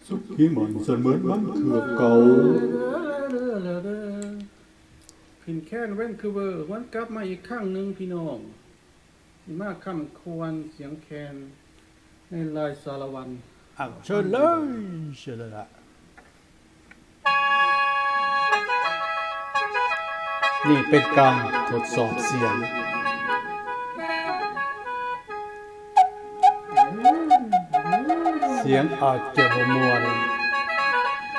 สุกี้มันเสมือนมันคือเก่าพินแค้นแว่นคือเวอร์วันกลับมาอีกครั้งหนึ่งพี่น้องมาคำควรเสียงแคนในลายสารวัน เชิญเลยเชิญเลยละนี่เป็นการทดสอบเสียงเสียงอาจจะบ่ม่วน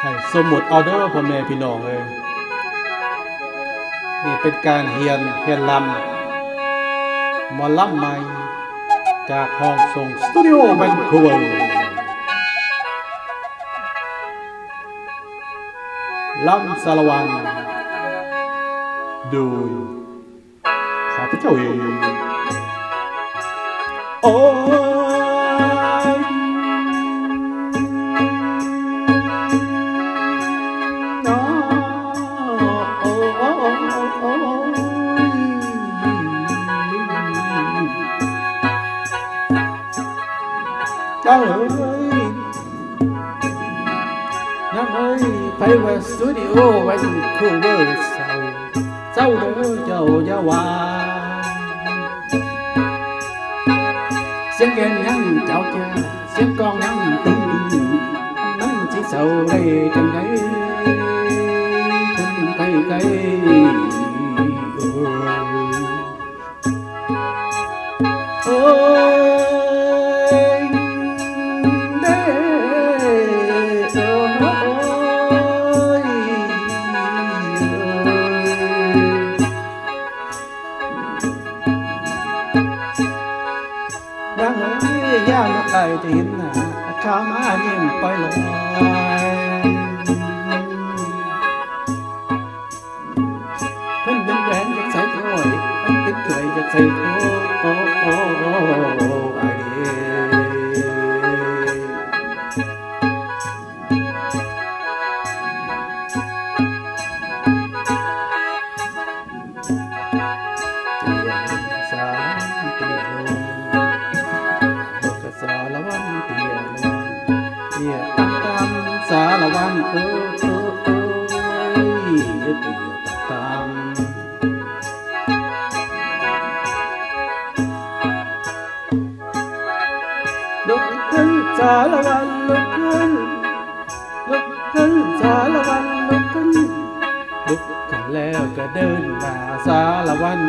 ให้สมมุติเอาเด้อพ่อแม่พี่น้องเลยนี่เป็นการเรียนลำหมอลำใหม่จากห้องส่งสตูดิโอแวนคูเวอร์ลำสารวันโดยข้าพเจ้าเองโอ้ยน้อโอ้โอ้โอ้โอ้เจ้าเอ้ยน้ำเอ้ยไปว่าสตูดิโอแวนคูเวอร์เจ้าเด้อเจ้าอย่าว่าเสียงแกนยังเจ้าจ้าเสียงกลองยังตึงนั่นสิเศร้าได้จังไดคนไกลไกลโอ้ยเด้ยังเอ้ยย่างไก่จะเห็นหน้าข้ามายิ้มไปลอยเพิ่นเป็นแหวนจากใส่ถ้วยมันเป็นถ้วยจากใส่ถ้วยโอ้โอ้โอ้ไอเดีสามเตียลงกสารวันเตียลงเตียตั้งตามสารวันเตียตั้งตามลุกขึ้นสารวันลุกขึ้นสารวันลุกขึ้นแล้วก็เดินมาสารวัน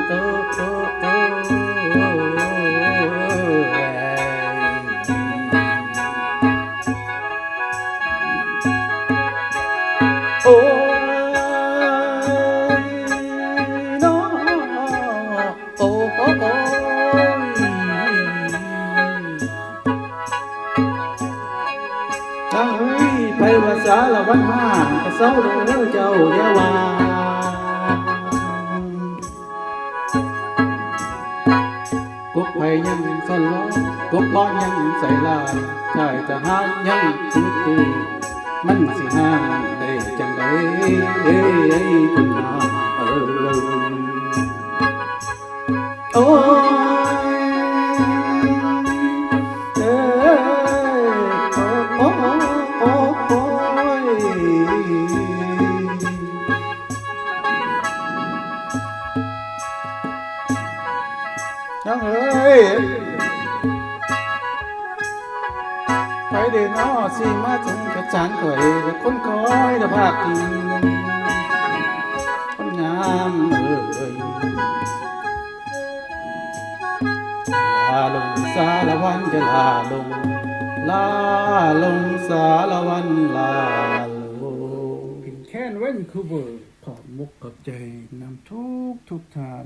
โอ้ยน้อโอ้โอ้โอ้ถ้าเฮ้ยไปว่าสารวันมาก็เศร้าเด้อเจ้าอย่าว่ากุ๊กไปยังสอนล้อกบบ้อนยังใส่ลายชายทหารยังทุกตีมันสิห้ามได้จังใดคุณนาโอ้ยโอ้โอ้โอ้น้องเอ้ยไปเดินอ้อสิมาถึงกระจานข่อยคนคอยตะภาคดีคนงามเอ้ยลาลงสารวันจะลาลงสารวันลาลง พินแค้นแว่นคือเวอร์ขอบมุกกับใจนำทุกทาน